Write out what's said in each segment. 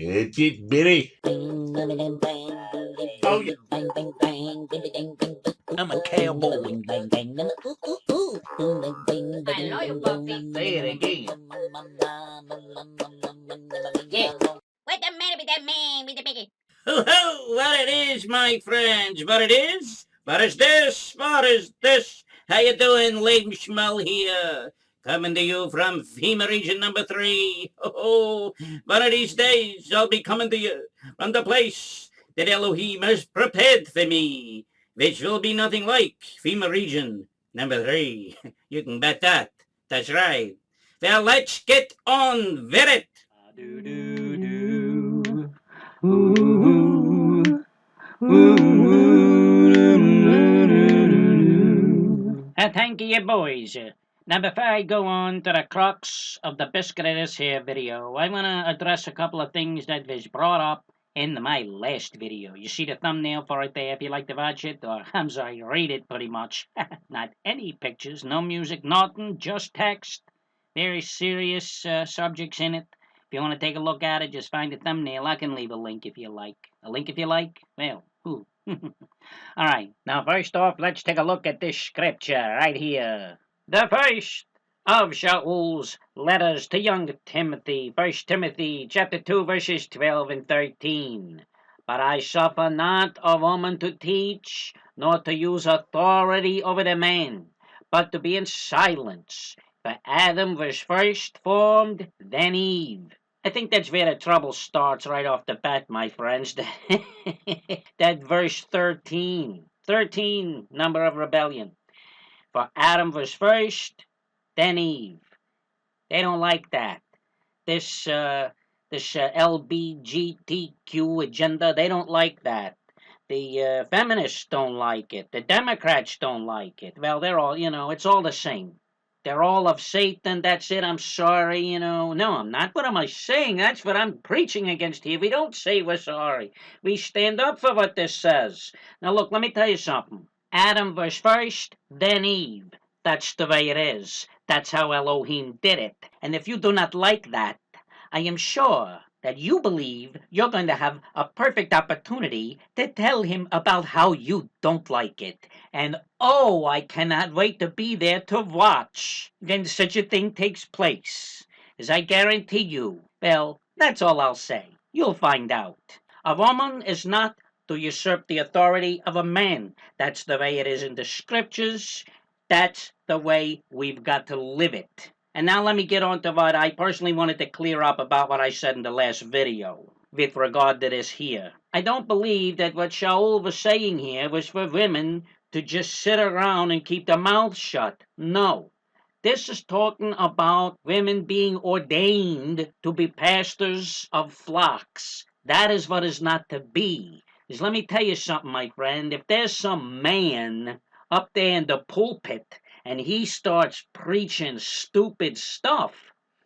It's it, Billy. Oh, yeah. I'm a cowboy. I know you, Buffy. Say it again. Yeah. What's the matter with that man with the biggie? Ho-ho! What it is, my friends, what it is? What is this? What is this? How you doing, Lame Schmull here? Coming to you from FEMA Region number 3. Oh, one of these days I'll be coming to you from the place that Elohim has prepared for me, which will be nothing like FEMA Region number 3. You can bet that. That's right. Well, let's get on with it. Do-do-do. Ooh, ooh. Thank you, boys. Now, before I go on to the crux of the biscuit of this here video, I want to address a couple of things that was brought up in my last video. You see the thumbnail for it there if you like to watch it, or I'm sorry, read it pretty much. Not any pictures, no music, nothing, just text. Very serious subjects in it. If you want to take a look at it, just find the thumbnail. I can leave a link if you like. A link if you like? Well, who? Alright, now first off, let's take a look at this scripture right here. The first of Shaul's letters to young Timothy, 1 Timothy chapter 2, verses 12 and 13. But I suffer not a woman to teach, nor to use authority over the man, but to be in silence. For Adam was first formed, then Eve. I think that's where the trouble starts right off the bat, my friends. That verse 13. 13, number of rebellion. For Adam was first, then Eve. They don't like that. This LBGTQ agenda, they don't like that. The feminists don't like it. The Democrats don't like it. Well, they're all, it's all the same. They're all of Satan, that's it, I'm sorry, No, I'm not. What am I saying? That's what I'm preaching against here. We don't say we're sorry. We stand up for what this says. Now, look, let me tell you something. Adam was first, then Eve. That's the way it is. That's how Elohim did it. And if you do not like that, I am sure that you believe you're going to have a perfect opportunity to tell him about how you don't like it. And oh, I cannot wait to be there to watch when such a thing takes place. As I guarantee you, well, that's all I'll say. You'll find out. A woman is not to usurp the authority of a man. That's the way it is in the scriptures. That's the way we've got to live it. And now let me get on to what I personally wanted to clear up about what I said in the last video with regard to this here. I don't believe that what Shaul was saying here was for women to just sit around and keep their mouths shut. No. This is talking about women being ordained to be pastors of flocks. That is what is not to be. Because let me tell you something, my friend. If there's some man up there in the pulpit and he starts preaching stupid stuff,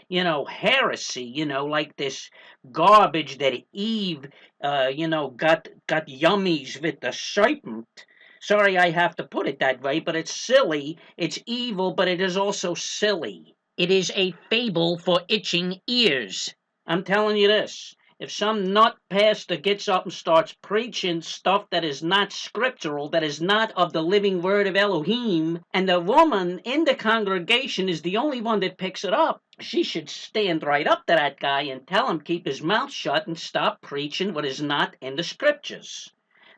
heresy, like this garbage that Eve, got yummies with the serpent. Sorry I have to put it that way, but it's silly, it's evil, but it is also silly. It is a fable for itching ears. I'm telling you this. If some nut pastor gets up and starts preaching stuff that is not scriptural, that is not of the living word of Elohim, and the woman in the congregation is the only one that picks it up, she should stand right up to that guy and tell him keep his mouth shut and stop preaching what is not in the scriptures.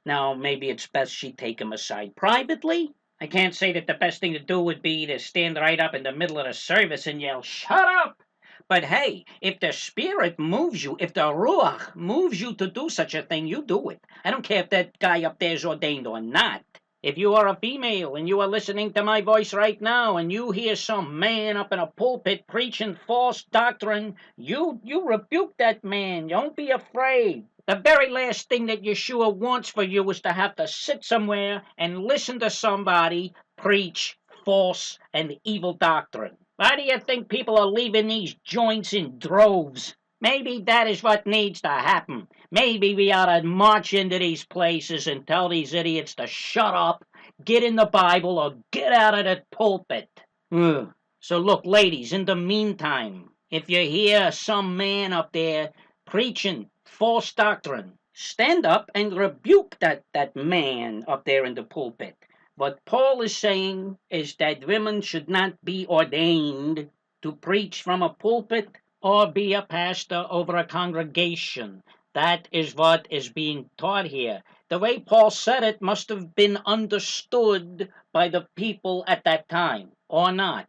Now, maybe it's best she take him aside privately. I can't say that the best thing to do would be to stand right up in the middle of the service and yell, "Shut up!" But hey, if the Spirit moves you, if the Ruach moves you to do such a thing, you do it. I don't care if that guy up there is ordained or not. If you are a female and you are listening to my voice right now and you hear some man up in a pulpit preaching false doctrine, you rebuke that man. Don't be afraid. The very last thing that Yeshua wants for you is to have to sit somewhere and listen to somebody preach false and evil doctrine. Why do you think people are leaving these joints in droves? Maybe that is what needs to happen. Maybe we ought to march into these places and tell these idiots to shut up, get in the Bible, or get out of the pulpit. So look, ladies, in the meantime, if you hear some man up there preaching false doctrine. Stand up and rebuke that man up there in the pulpit. What Paul is saying is that women should not be ordained to preach from a pulpit or be a pastor over a congregation. That is what is being taught here. The way Paul said it must have been understood by the people at that time, or not.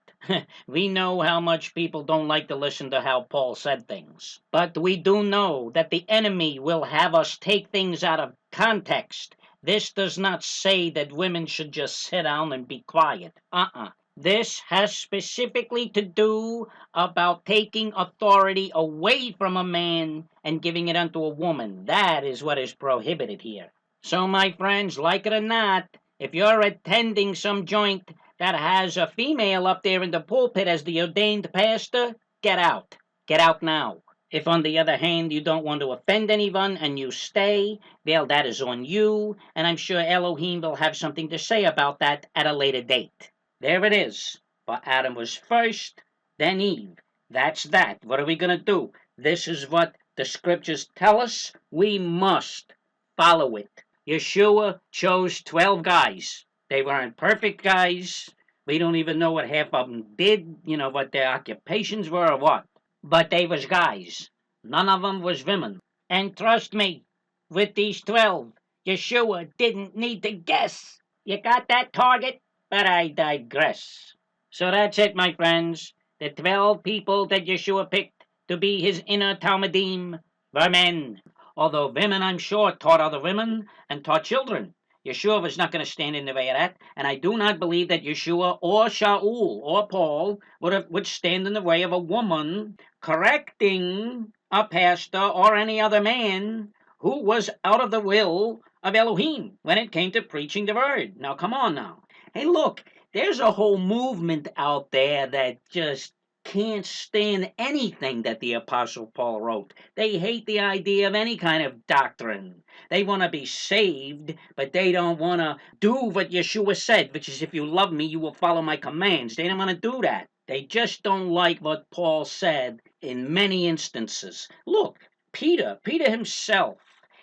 We know how much people don't like to listen to how Paul said things. But we do know that the enemy will have us take things out of context. This does not say that women should just sit down and be quiet. This has specifically to do about taking authority away from a man and giving it unto a woman. That is what is prohibited here. So, my friends, like it or not, if you're attending some joint that has a female up there in the pulpit as the ordained pastor, get out. Get out now. If, on the other hand, you don't want to offend anyone and you stay, well, that is on you, and I'm sure Elohim will have something to say about that at a later date. There it is. For Adam was first, then Eve. That's that. What are we going to do? This is what the scriptures tell us. We must follow it. Yeshua chose 12 guys. They weren't perfect guys. We don't even know what half of them did, what their occupations were or what. But they was guys. None of them was women. And trust me, with these 12, Yeshua didn't need to guess. You got that, target? But I digress. So that's it, my friends. The 12 people that Yeshua picked to be his inner Talmudim were men. Although women, I'm sure, taught other women and taught children. Yeshua was not going to stand in the way of that, and I do not believe that Yeshua or Shaul or Paul would stand in the way of a woman correcting a pastor or any other man who was out of the will of Elohim when it came to preaching the word. Now, come on now. Hey, look, there's a whole movement out there that just can't stand anything that the Apostle Paul wrote. They hate the idea of any kind of doctrine. They want to be saved, but they don't want to do what Yeshua said, which is, if you love me, you will follow my commands. They don't want to do that. They just don't like what Paul said in many instances. Look, Peter himself,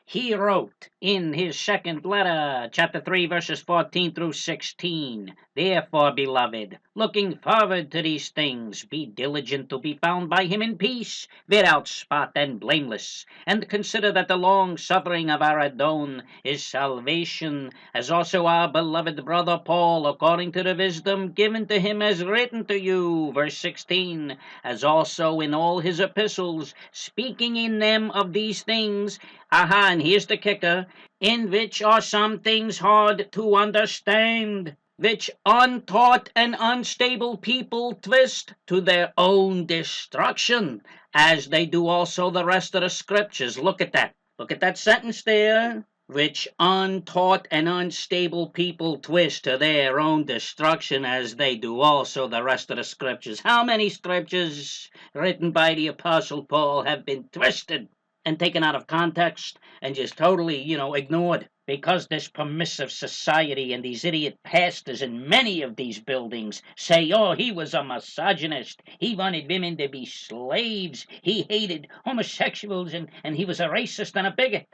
he wrote in his second letter, chapter 3, verses 14 through 16, "Therefore, beloved, looking forward to these things, be diligent to be found by him in peace, without spot and blameless, and consider that the long suffering of our Adon is salvation, as also our beloved brother Paul, according to the wisdom given to him, has written to you," verse 16, "as also in all his epistles, speaking in them of these things." And here's the kicker, "in which are some things hard to understand, which untaught and unstable people twist to their own destruction, as they do also the rest of the scriptures." Look at that. Look at that sentence there. "Which untaught and unstable people twist to their own destruction, as they do also the rest of the scriptures." How many scriptures written by the Apostle Paul have been twisted and taken out of context and just totally, ignored? Because this permissive society and these idiot pastors in many of these buildings say, "Oh, he was a misogynist. He wanted women to be slaves. He hated homosexuals, and he was a racist and a bigot."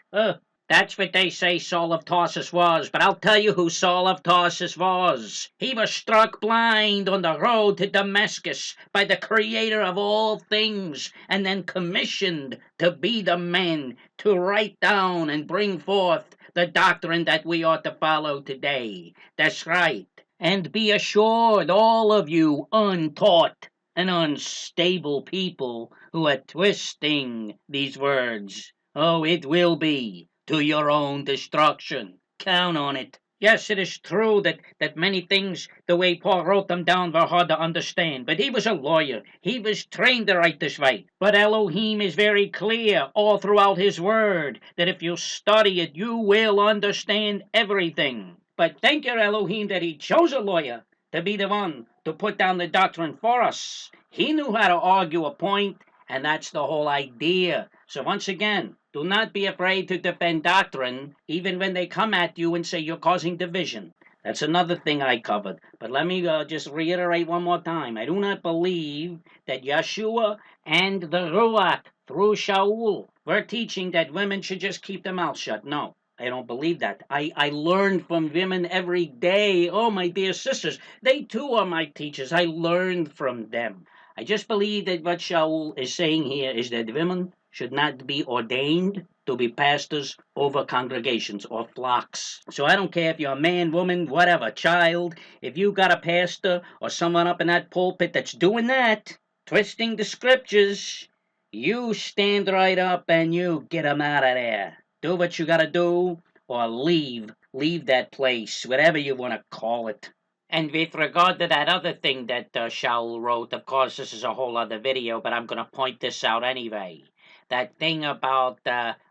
That's what they say Saul of Tarsus was, but I'll tell you who Saul of Tarsus was. He was struck blind on the road to Damascus by the Creator of all things, and then commissioned to be the man to write down and bring forth the doctrine that we ought to follow today. That's right. And be assured, all of you untaught and unstable people who are twisting these words, it will be to your own destruction. Count on it. Yes, it is true that many things, the way Paul wrote them down, were hard to understand. But he was a lawyer. He was trained to write this way. But Elohim is very clear all throughout his word that if you study it, you will understand everything. But thank your Elohim that he chose a lawyer to be the one to put down the doctrine for us. He knew how to argue a point, and that's the whole idea. So once again, do not be afraid to defend doctrine, even when they come at you and say you're causing division. That's another thing I covered. But let me just reiterate one more time. I do not believe that Yeshua and the Ruach through Shaul We're teaching that women should just keep their mouth shut. No, I don't believe that. I learn from women every day. Oh, my dear sisters, they too are my teachers. I learned from them. I just believe that what Shaul is saying here is that women should not be ordained to be pastors over congregations or flocks. So I don't care if you're a man, woman, whatever, child. If you got a pastor or someone up in that pulpit that's doing that, twisting the scriptures, you stand right up and you get 'em out of there. Do what you gotta do or leave. Leave that place, whatever you want to call it. And with regard to that other thing that Shaul wrote, of course, this is a whole other video, but I'm going to point this out anyway. That thing about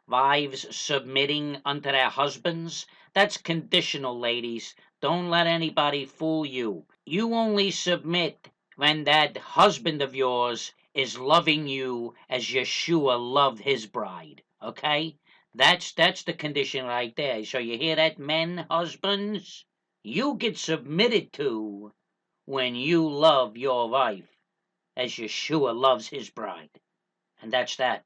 wives submitting unto their husbands, that's conditional, ladies. Don't let anybody fool you. You only submit when that husband of yours is loving you as Yeshua loved his bride, okay? That's the condition right there. So you hear that, men, husbands? You get submitted to when you love your wife as Yeshua loves his bride. And that's that.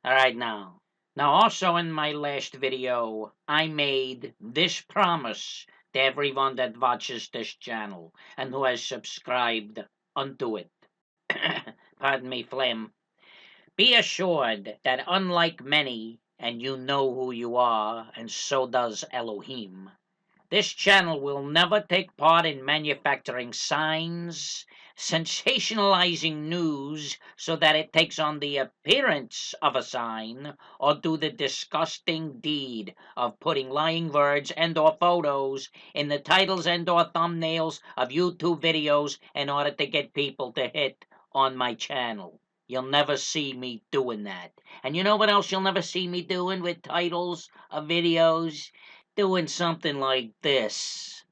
All right, now. Now, also in my last video, I made this promise to everyone that watches this channel and who has subscribed unto it. Pardon me, phlegm. Be assured that unlike many, and you know who you are, and so does Elohim, this channel will never take part in manufacturing signs, sensationalizing news so that it takes on the appearance of a sign, or do the disgusting deed of putting lying words and or photos in the titles and or thumbnails of YouTube videos in order to get people to hit on my channel. You'll never see me doing that. And you know what else you'll never see me doing with titles of videos? Doing something like this.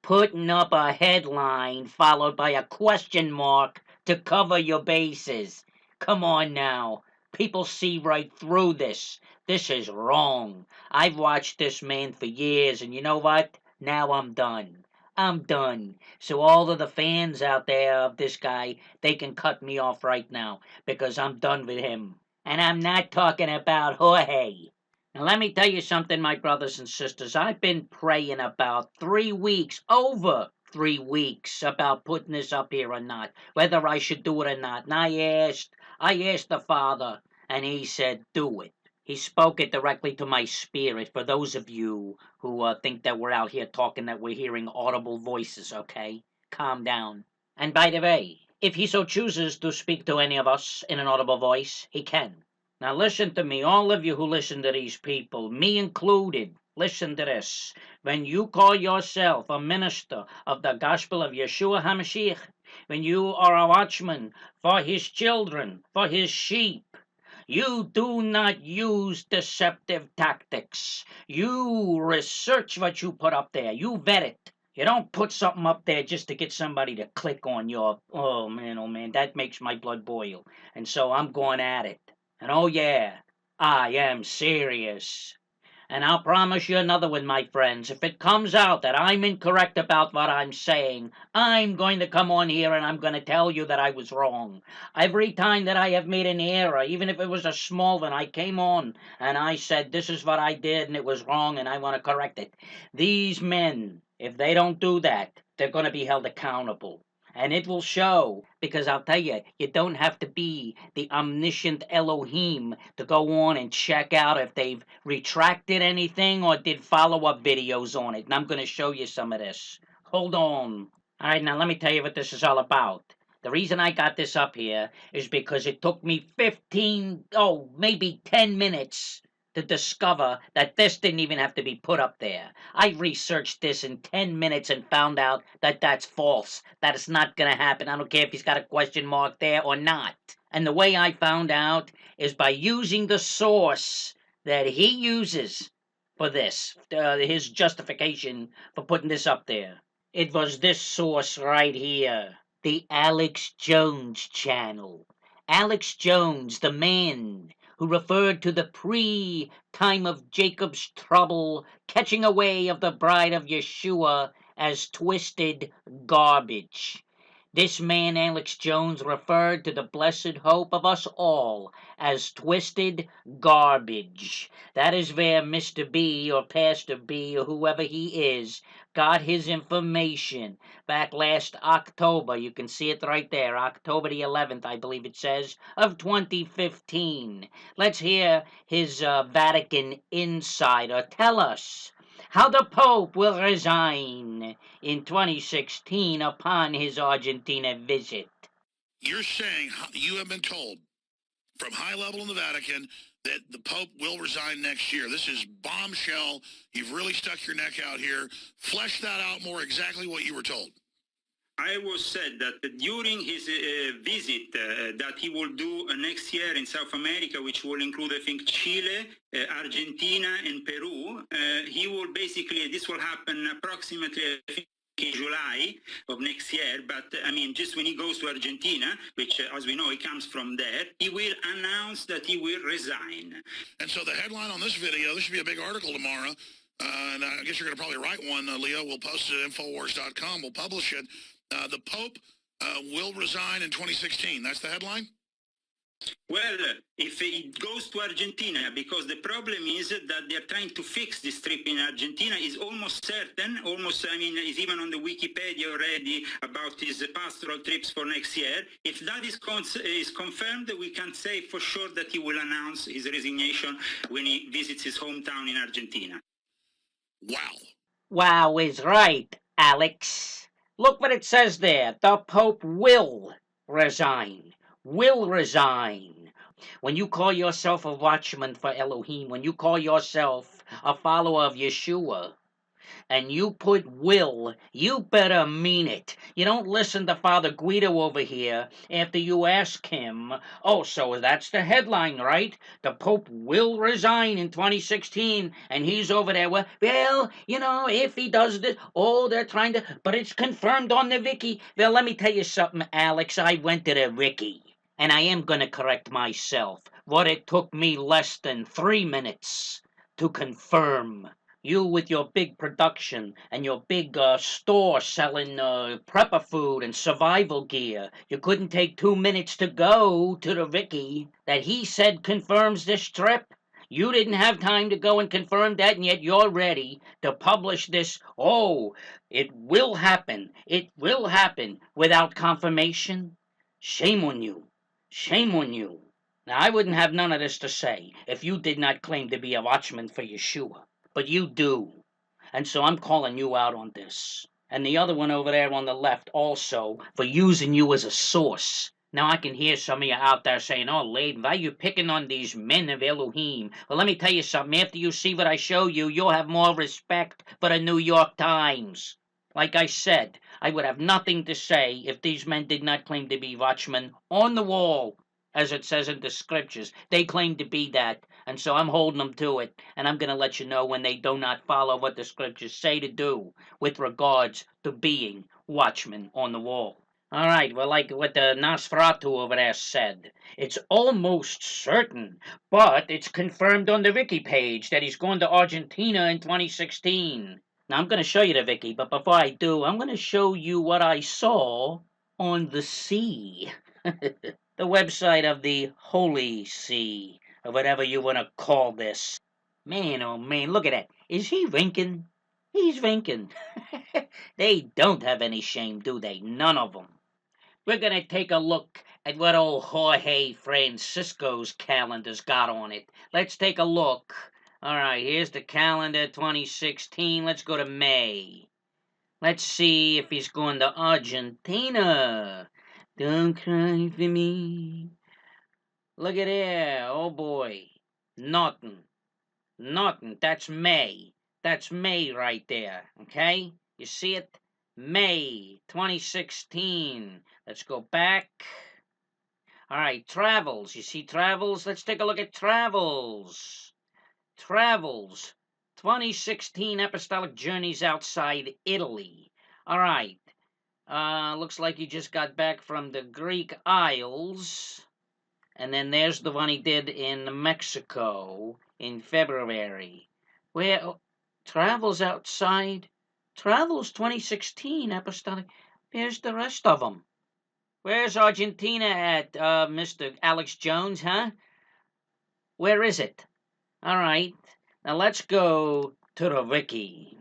Putting up a headline followed by a question mark to cover your bases. Come on now. People see right through this. This is wrong. I've watched this man for years, and you know what? Now I'm done. I'm done. So all of the fans out there of this guy, they can cut me off right now because I'm done with him. And I'm not talking about Jorge. Now, let me tell you something, my brothers and sisters. I've been praying about 3 weeks, over 3 weeks, about putting this up here or not, whether I should do it or not. And I asked the Father, and he said, do it. He spoke it directly to my spirit, for those of you who think that we're out here talking, that we're hearing audible voices, okay? Calm down. And by the way, if he so chooses to speak to any of us in an audible voice, he can. Now listen to me, all of you who listen to these people, me included, listen to this. When you call yourself a minister of the gospel of Yeshua HaMashiach, when you are a watchman for his children, for his sheep, you do not use deceptive tactics. You research what you put up there. You vet it. You don't put something up there just to get somebody to click on your, oh man, that makes my blood boil. And so I'm going at it. And oh yeah, I am serious. And I'll promise you another one, my friends. If it comes out that I'm incorrect about what I'm saying, I'm going to come on here and I'm going to tell you that I was wrong. Every time that I have made an error, even if it was a small one, I came on and I said, this is what I did and it was wrong and I want to correct it. These men, if they don't do that, they're going to be held accountable. And it will show, because I'll tell you, you don't have to be the omniscient Elohim to go on and check out if they've retracted anything or did follow-up videos on it. And I'm going to show you some of this. Hold on. All right, now let me tell you what this is all about. The reason I got this up here is because it took me maybe 10 minutes to discover that this didn't even have to be put up there. I researched this in 10 minutes and found out that that's false. That it's not going to happen. I don't care if he's got a question mark there or not. And the way I found out is by using the source that he uses for this, his justification for putting this up there. It was this source right here, the Alex Jones channel. Alex Jones, the man who referred to the pre-time of Jacob's trouble, catching away of the bride of Yeshua as twisted garbage. This man, Alex Jones, referred to the blessed hope of us all as twisted garbage. That is where Mr. B or Pastor B or whoever he is got his information back last October. You can see it right there, October the 11th, I believe it says, of 2015. Let's hear his Vatican insider tell us how the Pope will resign in 2016 upon his Argentina visit. You're saying you have been told from high level in the Vatican that the Pope will resign next year. This is bombshell. You've really stuck your neck out here. Flesh that out more, exactly what you were told. I was said that during his visit that he will do next year in South America, which will include, I think, Chile, Argentina, and Peru, he will basically, this will happen approximately, I think, in July of next year, but I mean, just when he goes to Argentina, which as we know, he comes from there, he will announce that he will resign. And so the headline on this video, this should be a big article tomorrow, and I guess you're going to probably write one, Leo. We'll post it at Infowars.com. We'll publish it. The Pope will resign in 2016. That's the headline? Well, if he goes to Argentina, because the problem is that they're trying to fix this trip in Argentina, is almost certain, I mean, is even on the Wikipedia already about his pastoral trips for next year. If that is confirmed, we can say for sure that he will announce his resignation when he visits his hometown in Argentina. Wow. Wow is right, Alex. Look what it says there. The Pope will resign. Will resign. When you call yourself a watchman for Elohim, when you call yourself a follower of Yeshua, and you put will, you better mean it. You don't listen to Father Guido over here after you ask him, oh, so that's the headline, right? The Pope will resign in 2016, and he's over there, well, you know, if he does this, oh, they're trying to, but it's confirmed on the wiki. Well, let me tell you something, Alex, I went to the wiki, and I am going to correct myself. What it took me less than 3 minutes to confirm. You with your big production and your big store selling prepper food and survival gear. You couldn't take 2 minutes to go to the wiki that he said confirms this trip. You didn't have time to go and confirm that, and yet you're ready to publish this. Oh, it will happen. It will happen without confirmation. Shame on you. Shame on you. Now, I wouldn't have none of this to say if you did not claim to be a watchman for Yeshua. But you do. And so I'm calling you out on this. And the other one over there on the left also for using you as a source. Now I can hear some of you out there saying, oh, Laden, why are you picking on these men of Elohim? Well, let me tell you something. After you see what I show you, you'll have more respect for the New York Times. Like I said, I would have nothing to say if these men did not claim to be watchmen on the wall, as it says in the scriptures. They claim to be that, and so I'm holding them to it, and I'm going to let you know when they do not follow what the scriptures say to do with regards to being watchmen on the wall. All right, well, like what the Nosferatu over there said, it's almost certain, but it's confirmed on the wiki page that he's going to Argentina in 2016. Now, I'm going to show you the wiki, but before I do, I'm going to show you what I saw on the sea. The website of the Holy See, or whatever you want to call this. Man, oh man, look at that. Is he winking? He's winking. They don't have any shame, do they? None of them. We're going to take a look at what old Jorge Francisco's calendar's got on it. Let's take a look. All right, here's the calendar 2016. Let's go to May. Let's see if he's going to Argentina. Don't cry for me. Look at there. Oh boy. Nothing. Nothing. That's May. That's May right there. Okay? You see it? May 2016. Let's go back. All right. Travels. You see travels? Let's take a look at travels. Travels. 2016 Apostolic Journeys outside Italy. All right. Looks like he just got back from the Greek Isles. And then there's the one he did in Mexico in February. Where travels outside, travels 2016 Apostolic. There's the rest of them. Where's Argentina at, Mr. Alex Jones, huh? Where is it? All right, now let's go to the wiki.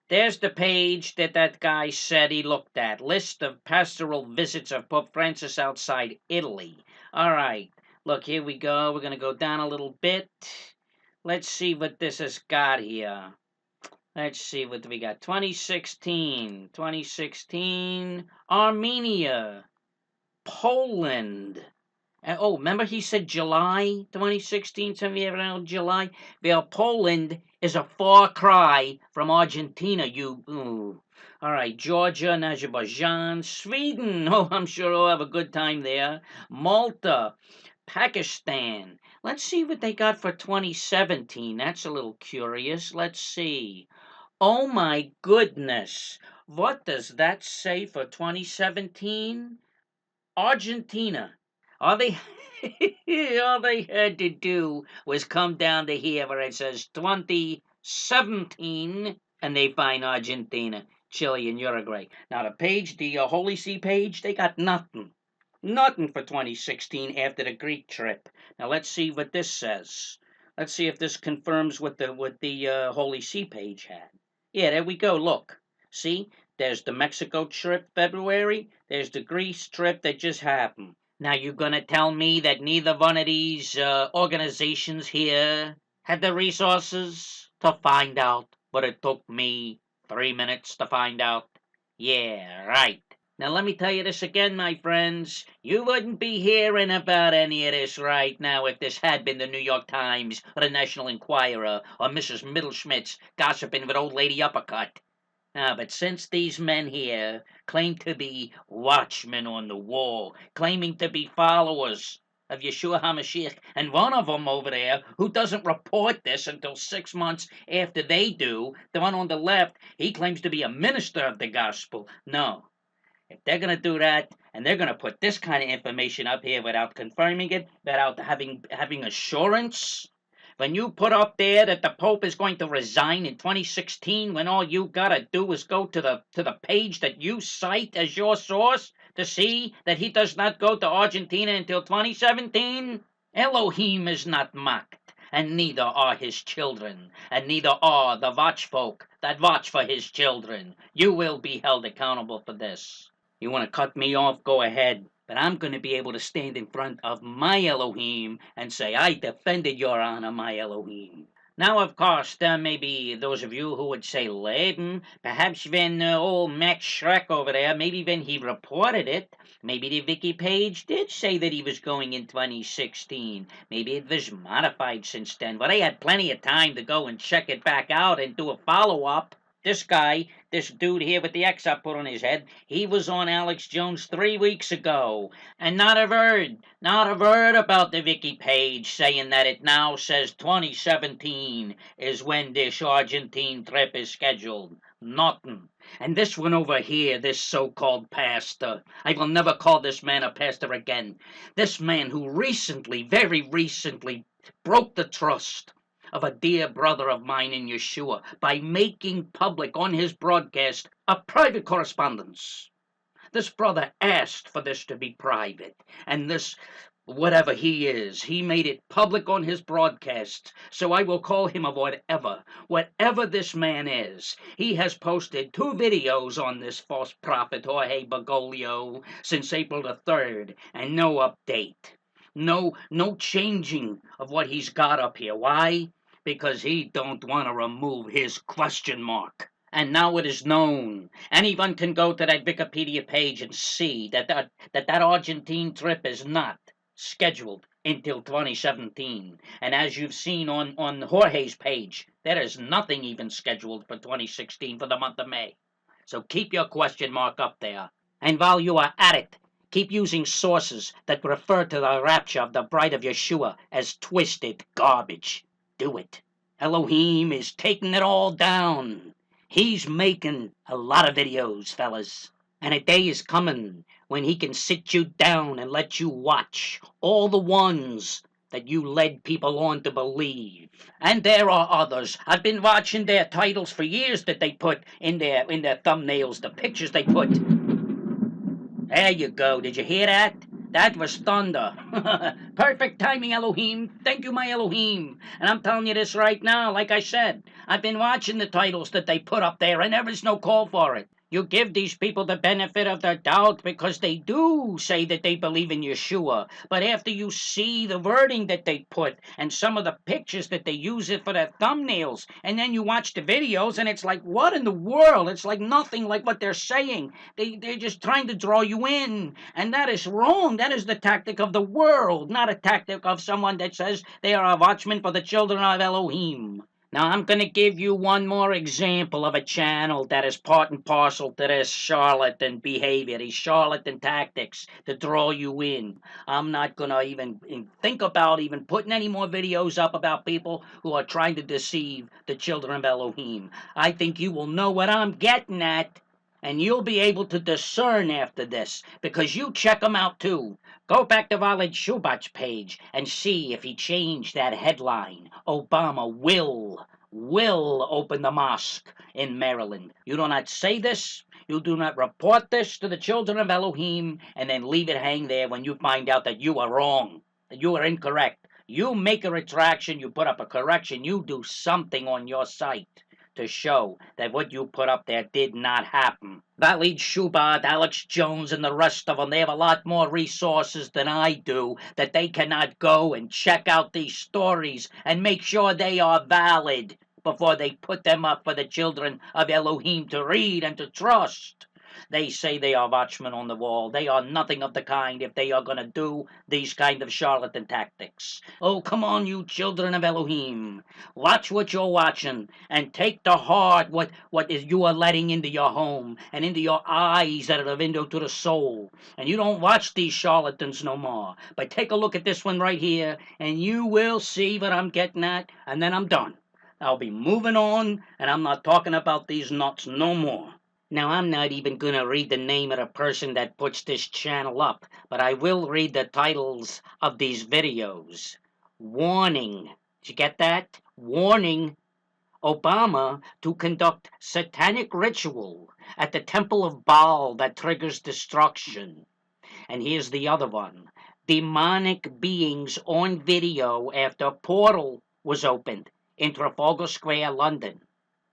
There's the page that guy said he looked at. List of pastoral visits of Pope Francis outside Italy. All right, look, here we go. We're going to go down a little bit. Let's see what this has got here. Let's see what we got. 2016, Armenia, Poland. Oh, remember he said July 2016, July? Well, Poland is a far cry from Argentina, All right, Georgia and Azerbaijan, Sweden. Oh, I'm sure we'll have a good time there. Malta, Pakistan. Let's see what they got for 2017. That's a little curious. Let's see. Oh my goodness. What does that say for 2017? Argentina. All they all they had to do was come down to here where it says 2017 and they find Argentina, Chile, and Uruguay. Now the page, the Holy See page, they got nothing. Nothing for 2016 after the Greek trip. Now let's see what this says. Let's see if this confirms what the Holy See page had. Yeah, there we go. Look. See? There's the Mexico trip, February. There's the Greece trip that just happened. Now you're going to tell me that neither one of these organizations here had the resources to find out what it took me 3 minutes to find out? Yeah, right. Now let me tell you this again, my friends. You wouldn't be hearing about any of this right now if this had been the New York Times or the National Enquirer or Mrs. Middleschmidt's gossiping with old lady Uppercut. But since these men here claim to be watchmen on the wall, claiming to be followers of Yeshua HaMashiach, and one of them over there who doesn't report this until 6 months after they do, the one on the left, he claims to be a minister of the gospel. No. If they're going to do that, and they're going to put this kind of information up here without confirming it, without having assurance, when you put up there that the Pope is going to resign in 2016, when all you gotta do is go to the page that you cite as your source to see that he does not go to Argentina until 2017, Elohim is not mocked, and neither are his children, and neither are the watchfolk that watch for his children. You will be held accountable for this. You want to cut me off? Go ahead. But I'm going to be able to stand in front of my Elohim and say, I defended your honor, my Elohim. Now, of course, there may be those of you who would say, Laban, perhaps when old Max Schreck over there, maybe when he reported it, maybe the wiki page did say that he was going in 2016. Maybe it was modified since then, but I had plenty of time to go and check it back out and do a follow-up. This guy, this dude here with the X I put on his head, he was on Alex Jones 3 weeks ago. And not a word about the wiki page saying that it now says 2017 is when this Argentine trip is scheduled. Nothing. And this one over here, this so-called pastor, I will never call this man a pastor again. This man who recently, very recently, broke the trust of a dear brother of mine in Yeshua by making public on his broadcast a private correspondence. This brother asked for this to be private, and this, whatever he is, he made it public on his broadcast, so I will call him a whatever this man is. He has posted 2 videos on this false prophet Jorge Bergoglio since April the 3rd, and no update. No changing of what he's got up here. Why? Because he don't want to remove his question mark. And now it is known. Anyone can go to that Wikipedia page and see that Argentine trip is not scheduled until 2017. And as you've seen on Jorge's page, there is nothing even scheduled for 2016 for the month of May. So keep your question mark up there. And while you are at it, keep using sources that refer to the rapture of the bride of Yeshua as twisted garbage. Do it. Elohim is taking it all down. He's making a lot of videos, fellas. And a day is coming when he can sit you down and let you watch all the ones that you led people on to believe. And there are others. I've been watching their titles for years that they put in their thumbnails, the pictures they put. There you go. Did you hear that? That was thunder. Perfect timing, Elohim. Thank you, my Elohim. And I'm telling you this right now, like I said. I've been watching the titles that they put up there, and there is no call for it. You give these people the benefit of the doubt because they do say that they believe in Yeshua. But after you see the wording that they put and some of the pictures that they use it for their thumbnails, and then you watch the videos and it's like, what in the world? It's like nothing like what they're saying. They're just trying to draw you in. And that is wrong. That is the tactic of the world, not a tactic of someone that says they are a watchman for the children of Elohim. Now, I'm going to give you one more example of a channel that is part and parcel to this charlatan behavior, these charlatan tactics to draw you in. I'm not going to even think about even putting any more videos up about people who are trying to deceive the children of Elohim. I think you will know what I'm getting at, and you'll be able to discern after this, because you check them out too. Go back to Walid Shubat's page and see if he changed that headline. Obama will open the mosque in Maryland. You do not say this. You do not report this to the children of Elohim and then leave it hang there when you find out that you are wrong, that you are incorrect. You make a retraction. You put up a correction. You do something on your site to show that what you put up there did not happen. Walid Shubat, Alex Jones, and the rest of them, they have a lot more resources than I do, that they cannot go and check out these stories and make sure they are valid before they put them up for the children of Elohim to read and to trust. They say they are watchmen on the wall. They are nothing of the kind if they are going to do these kind of charlatan tactics. Oh, come on, you children of Elohim. Watch what you're watching and take to heart what is you are letting into your home and into your eyes that are the window to the soul. And you don't watch these charlatans no more. But take a look at this one right here and you will see what I'm getting at, and then I'm done. I'll be moving on, and I'm not talking about these nuts no more. Now, I'm not even going to read the name of the person that puts this channel up, but I will read the titles of these videos. Warning. Did you get that? Warning. Obama to conduct satanic ritual at the Temple of Baal that triggers destruction. And here's the other one. Demonic beings on video after portal was opened in Trafalgar Square, London.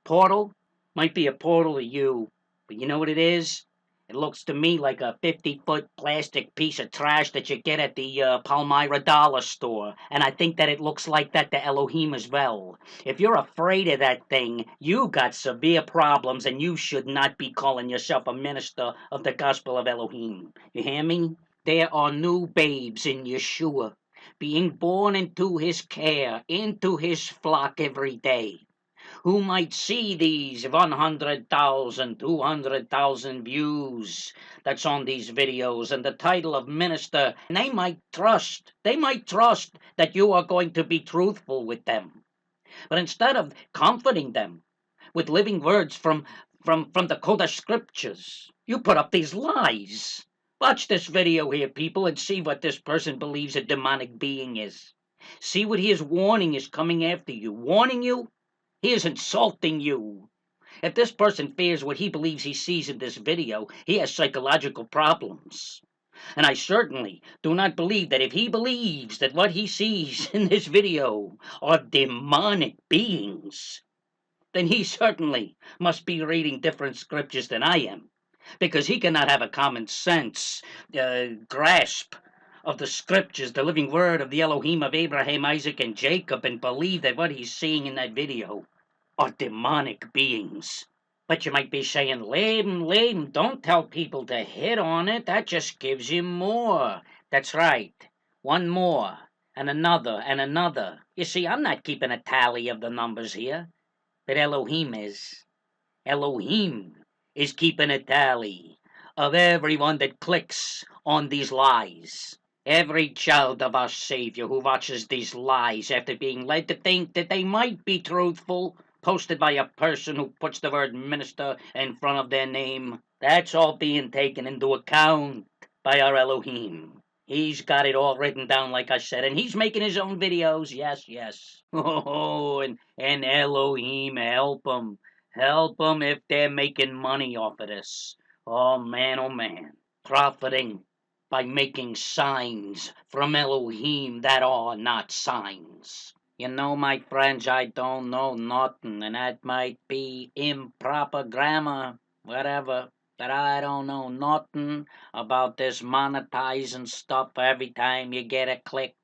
Portal? Might be a portal to you. But you know what it is? It looks to me like a 50-foot plastic piece of trash that you get at the Palmyra dollar store. And I think that it looks like that to Elohim as well. If you're afraid of that thing, you got severe problems and you should not be calling yourself a minister of the gospel of Elohim. You hear me? There are new babes in Yeshua being born into his care, into his flock every day, who might see these 100,000, 200,000 views that's on these videos and the title of minister, and they might trust that you are going to be truthful with them. But instead of comforting them with living words from the Kodesh scriptures, you put up these lies. Watch this video here, people, and see what this person believes a demonic being is. See what he is warning is coming after you. Warning you? He is insulting you. If this person fears what he believes he sees in this video, he has psychological problems. And I certainly do not believe that if he believes that what he sees in this video are demonic beings, then he certainly must be reading different scriptures than I am, because he cannot have a common sense grasp of the scriptures, the living word of the Elohim of Abraham, Isaac, and Jacob, and believe that what he's seeing in that video are demonic beings. But you might be saying, Laban, don't tell people to hit on it. That just gives you more. That's right. One more, and another, and another. You see, I'm not keeping a tally of the numbers here, but Elohim is. Elohim is keeping a tally of everyone that clicks on these lies. Every child of our Savior who watches these lies after being led to think that they might be truthful, posted by a person who puts the word minister in front of their name, that's all being taken into account by our Elohim. He's got it all written down, like I said, and he's making his own videos, yes. Oh, and Elohim, help them. Help them if they're making money off of this. Oh, man. profiting by making signs from Elohim that are not signs. You know, my friends, I don't know nothing, and that might be improper grammar, whatever. But I don't know nothing about this monetizing stuff every time you get a click,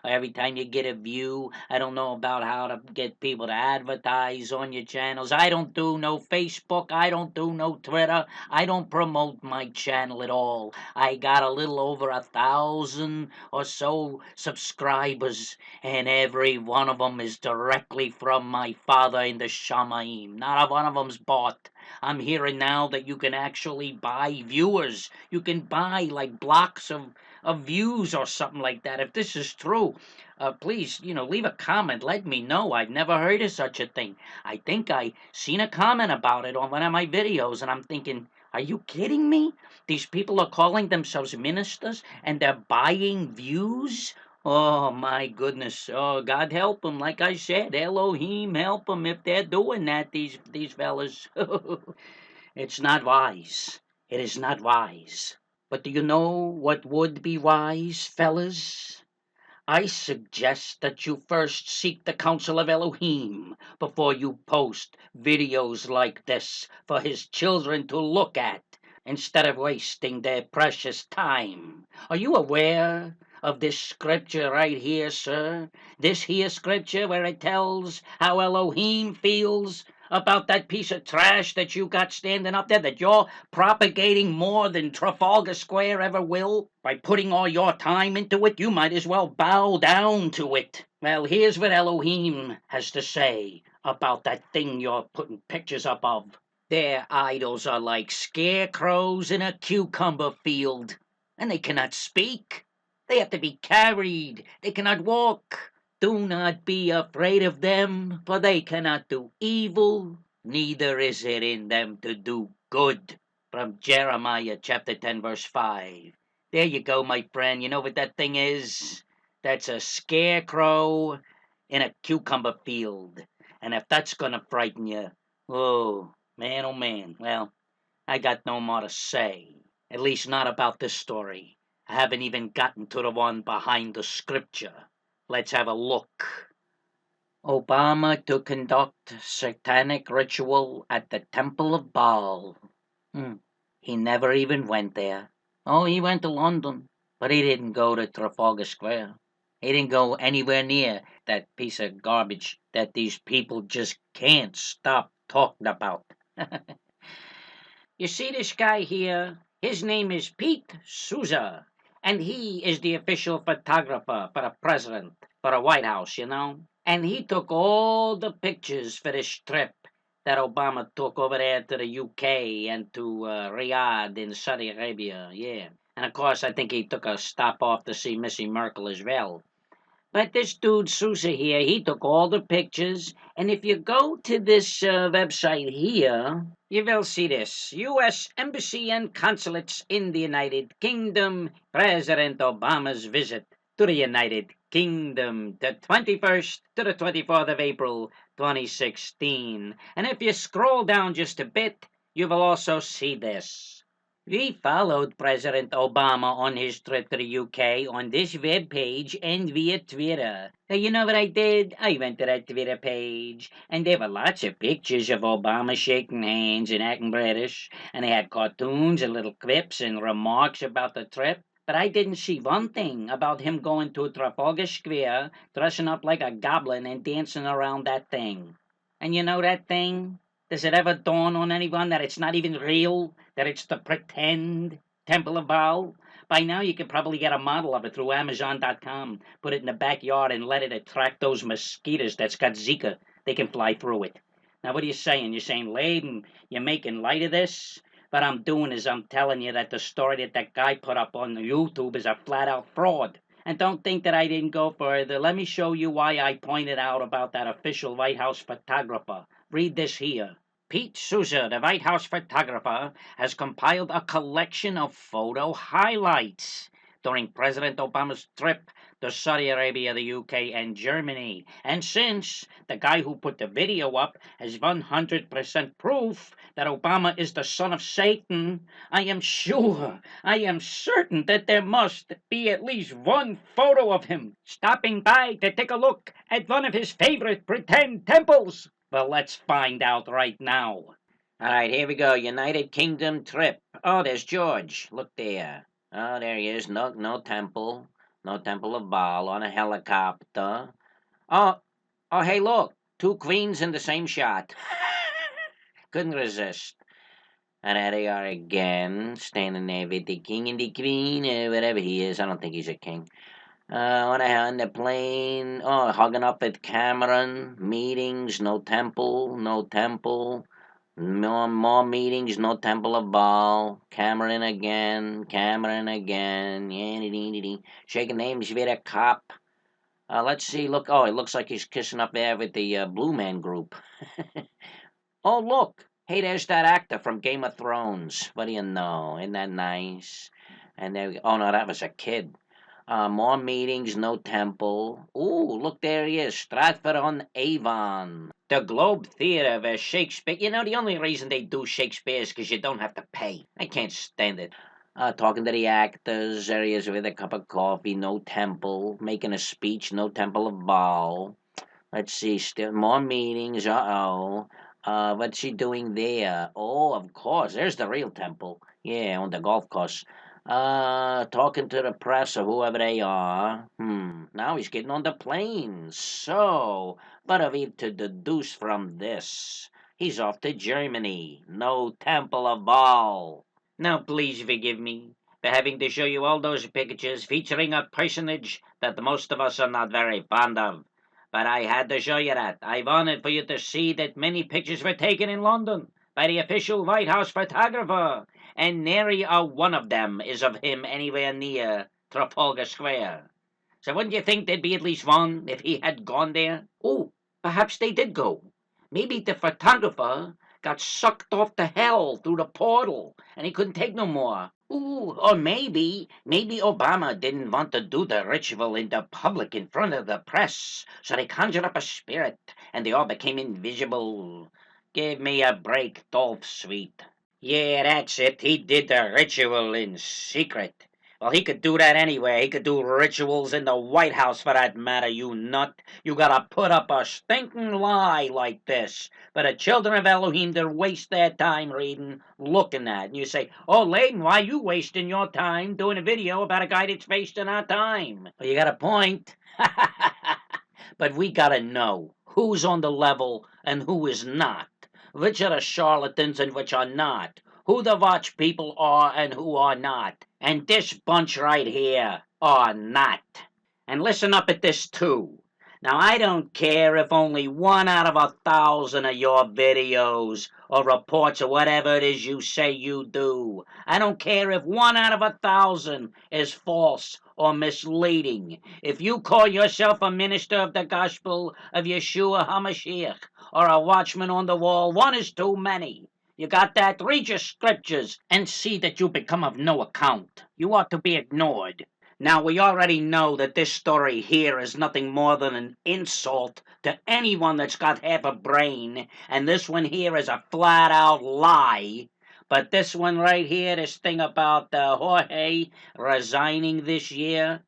or every time you get a view. I don't know about how to get people to advertise on your channels. I don't do no Facebook. I don't do no Twitter. I don't promote my channel at all. I got a little over 1,000 or so subscribers, and every one of them is directly from my Father in the Shamaim. Not a one of them's bought. I'm hearing now that you can actually buy viewers. You can buy like blocks of views or something like that. If this is true, please, leave a comment. Let me know. I've never heard of such a thing. I think I seen a comment about it on one of my videos, and I'm thinking, are you kidding me? These people are calling themselves ministers, and they're buying views? Oh, my goodness. Oh, God help them. Like I said, Elohim help them if they're doing that, these fellas. It's not wise. It is not wise. But do you know what would be wise, fellas? I suggest that you first seek the Counsel of Elohim before you post videos like this for his children to look at, instead of wasting their precious time. Are you aware of this scripture right here, sir? This here scripture where it tells how Elohim feels about that piece of trash that you got standing up there, that you're propagating more than Trafalgar Square ever will? By putting all your time into it, you might as well bow down to it. Well, here's what Elohim has to say about that thing you're putting pictures up of. Their idols are like scarecrows in a cucumber field, and they cannot speak. They have to be carried. They cannot walk. Do not be afraid of them, for they cannot do evil, neither is it in them to do good. From Jeremiah chapter 10, verse 5. There you go, my friend. You know what that thing is? That's a scarecrow in a cucumber field. And if that's gonna frighten you, oh man, well, I got no more to say. At least not about this story. I haven't even gotten to the one behind the scripture. Let's have a look. Obama to conduct satanic ritual at the Temple of Baal. He never even went there. Oh, he went to London, but he didn't go to Trafalgar Square. He didn't go anywhere near that piece of garbage that these people just can't stop talking about. You see this guy here? His name is Pete Souza, and he is the official photographer for the president, for the White House, And he took all the pictures for this trip that Obama took over there to the UK and to Riyadh in Saudi Arabia, yeah. And of course, I think he took a stop off to see Missy Merkel as well. But this dude, Sousa here, he took all the pictures. And if you go to this website here, you will see this. U.S. Embassy and Consulates in the United Kingdom. President Obama's visit to the United Kingdom, the 21st to the 24th of April, 2016. And if you scroll down just a bit, you will also see this. We followed President Obama on his trip to the UK on this web page and via Twitter. So you know what I did? I went to that Twitter page, and there were lots of pictures of Obama shaking hands and acting British, and they had cartoons and little clips and remarks about the trip. But I didn't see one thing about him going to Trafalgar Square, dressing up like a goblin and dancing around that thing. And you know that thing? Does it ever dawn on anyone that it's not even real? That it's the pretend Temple of Baal? By now you could probably get a model of it through Amazon.com, put it in the backyard and let it attract those mosquitoes that's got Zika. They can fly through it. Now what are you saying? You're saying, Laban, you're making light of this? What I'm doing is I'm telling you that the story that guy put up on YouTube is a flat-out fraud. And don't think that I didn't go further. Let me show you why I pointed out about that official White House photographer. Read this here. Pete Souza, the White House photographer, has compiled a collection of photo highlights during President Obama's trip to Saudi Arabia, the UK, and Germany. And since the guy who put the video up has 100% proof that Obama is the son of Satan, I am certain that there must be at least one photo of him stopping by to take a look at one of his favorite pretend temples. Well, let's find out right now. All right, here we go. United Kingdom trip. Oh, there's George. Look there. Oh, there he is. No temple. No temple of Baal on a helicopter. Oh, hey, look. Two queens in the same shot. Couldn't resist. And there they are again, standing there with the king and the queen, whatever he is. I don't think he's a king. On the plane. Oh, hugging up with Cameron. Meetings, no temple, no temple. More meetings, no temple of Baal. Cameron again. Shaking names with a cop. Let's see. Look. Oh, it looks like he's kissing up there with the Blue Man Group. Oh, look. Hey, there's that actor from Game of Thrones. What do you know? Isn't that nice? And there we go. Oh, no, that was a kid. More meetings, no temple. Ooh, look, there he is. Stratford-on-Avon. The Globe Theatre where Shakespeare... You know, the only reason they do Shakespeare is because you don't have to pay. I can't stand it. Talking to the actors. There he is with a cup of coffee. No temple. Making a speech. No temple of Baal. Let's see. Still more meetings. Uh-oh. What's she doing there? Oh, of course. There's the real temple. Yeah, on the golf course. Talking to the press or whoever they are. Now he's getting on the plane. So, what are we to deduce from this? He's off to Germany. No temple of Baal. Now, please forgive me for having to show you all those pictures featuring a personage that most of us are not very fond of. But I had to show you that. I wanted for you to see that many pictures were taken in London by the official White House photographer, and nary a one of them is of him anywhere near Trafalgar Square. So wouldn't you think there'd be at least one if he had gone there? Oh, perhaps they did go. Maybe the photographer got sucked off to hell through the portal, and he couldn't take no more. Ooh, or maybe Obama didn't want to do the ritual in the public in front of the press, so they conjured up a spirit, and they all became invisible. Give me a break, Dolph Sweet. Yeah, that's it. He did the ritual in secret. Well, he could do that anywhere. He could do rituals in the White House, for that matter, you nut. You gotta put up a stinking lie like this for the children of Elohim to waste their time reading, looking at. And you say, oh, Layden, why you wasting your time doing a video about a guy that's wasting our time? Well, you got a point. But we gotta know who's on the level and who is not. Which are the charlatans and which are not. Who the watch people are and who are not. And this bunch right here are not. And listen up at this too. Now, I don't care if only 1 out of 1,000 of your videos or reports or whatever it is you say you do. I don't care if 1 out of 1,000 is false or misleading. If you call yourself a minister of the gospel of Yeshua HaMashiach or a watchman on the wall, one is too many. You got that? Read your scriptures and see that you become of no account. You ought to be ignored. Now, we already know that this story here is nothing more than an insult to anyone that's got half a brain, and this one here is a flat-out lie. But this one right here, this thing about Jorge resigning this year,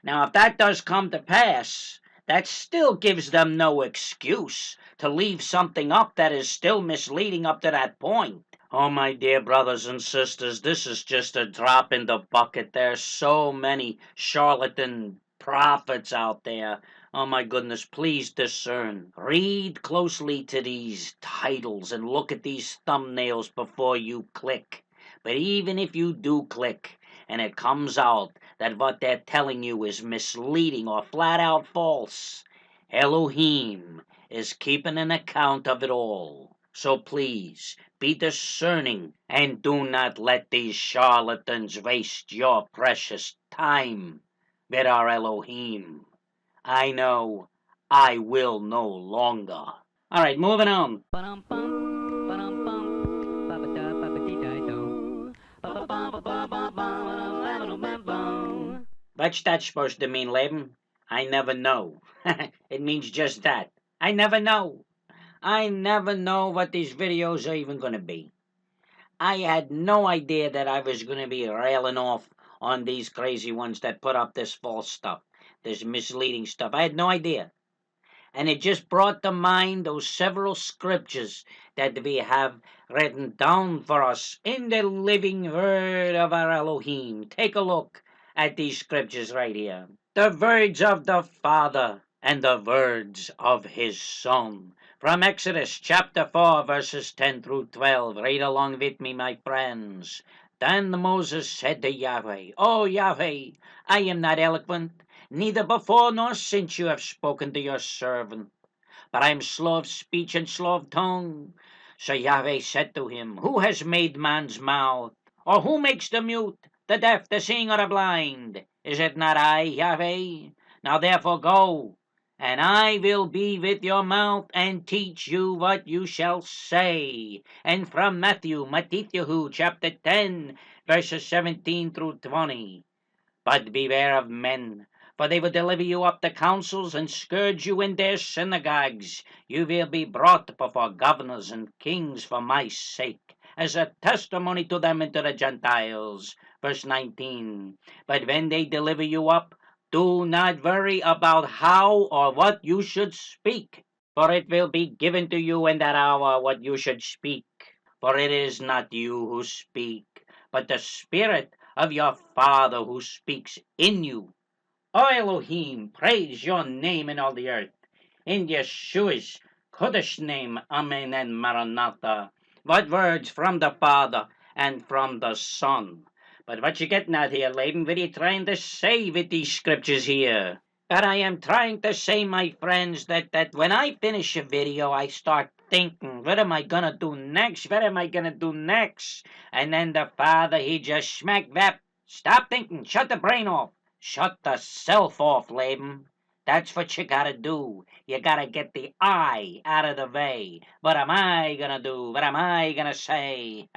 now, if that does come to pass, that still gives them no excuse to leave something up that is still misleading up to that point. Oh, my dear brothers and sisters, this is just a drop in the bucket. There's so many charlatan prophets out there. Oh, my goodness, please discern. Read closely to these titles and look at these thumbnails before you click. But even if you do click, and it comes out that what they're telling you is misleading or flat out false, Elohim is keeping an account of it all. So please, be discerning and do not let these charlatans waste your precious time with our Elohim. I know I will no longer. All right, moving on. What's that supposed to mean, Leben? I never know. It means just that. I never know. I never know what these videos are even going to be. I had no idea that I was going to be railing off on these crazy ones that put up this false stuff, this misleading stuff. I had no idea. And it just brought to mind those several scriptures that we have written down for us in the living word of our Elohim. Take a look at these scriptures right here. The words of the Father and the words of his Son. From Exodus chapter 4, verses 10 through 12. Read along with me, my friends. Then Moses said to Yahweh, "O Yahweh, I am not eloquent, neither before nor since you have spoken to your servant, but I am slow of speech and slow of tongue." So Yahweh said to him, "Who has made man's mouth? Or who makes the mute, the deaf, the seeing, or the blind? Is it not I, Yahweh? Now therefore go, and I will be with your mouth and teach you what you shall say." And from Matthew chapter 10, verses 17 through 20. But beware of men, for they will deliver you up to councils and scourge you in their synagogues. You will be brought before governors and kings for my sake, as a testimony to them and to the Gentiles. Verse 19. But when they deliver you up, do not worry about how or what you should speak, for it will be given to you in that hour what you should speak. For it is not you who speak, but the Spirit of your Father who speaks in you. O Elohim, praise your name in all the earth. In Yeshua's Kodesh name, Amen and Maranatha. What words from the Father and from the Son. But what you getting at here, Laban? What are you trying to say with these scriptures here? But I am trying to say, my friends, that when I finish a video, I start thinking, what am I going to do next? What am I going to do next? And then the Father, he just smack that. Stop thinking. Shut the brain off. Shut the self off, Laban. That's what you got to do. You got to get the I out of the way. What am I going to do? What am I going to say?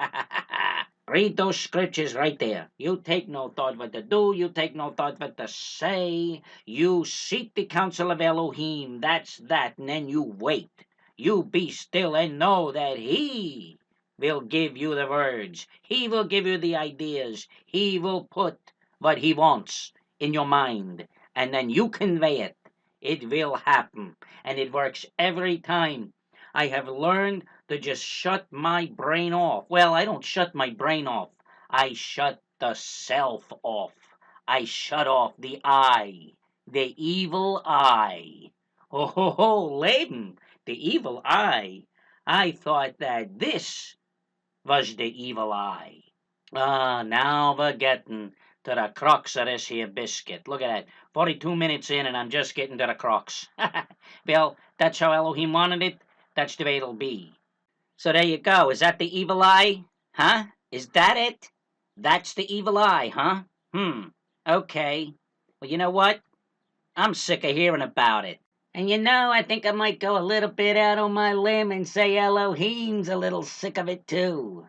Read those scriptures right there. You take no thought what to do. You take no thought what to say. You seek the counsel of Elohim. That's that. And then you wait. You be still and know that he will give you the words. He will give you the ideas. He will put what he wants in your mind. And then you convey it. It will happen. And it works every time. I have learned to just shut my brain off. Well, I don't shut my brain off. I shut the self off. I shut off the I, the evil I. Oh, ho, ho, Laban, the evil I. I thought that this was the evil I. Now we're getting to the crux of this here biscuit. Look at that. 42 minutes in and I'm just getting to the crux. Well, that's how Elohim wanted it. That's the way it'll be. So there you go. Is that the evil eye? Huh? Is that it? That's the evil eye, huh? Okay. Well, you know what? I'm sick of hearing about it. And you know, I think I might go a little bit out on my limb and say Elohim's a little sick of it too.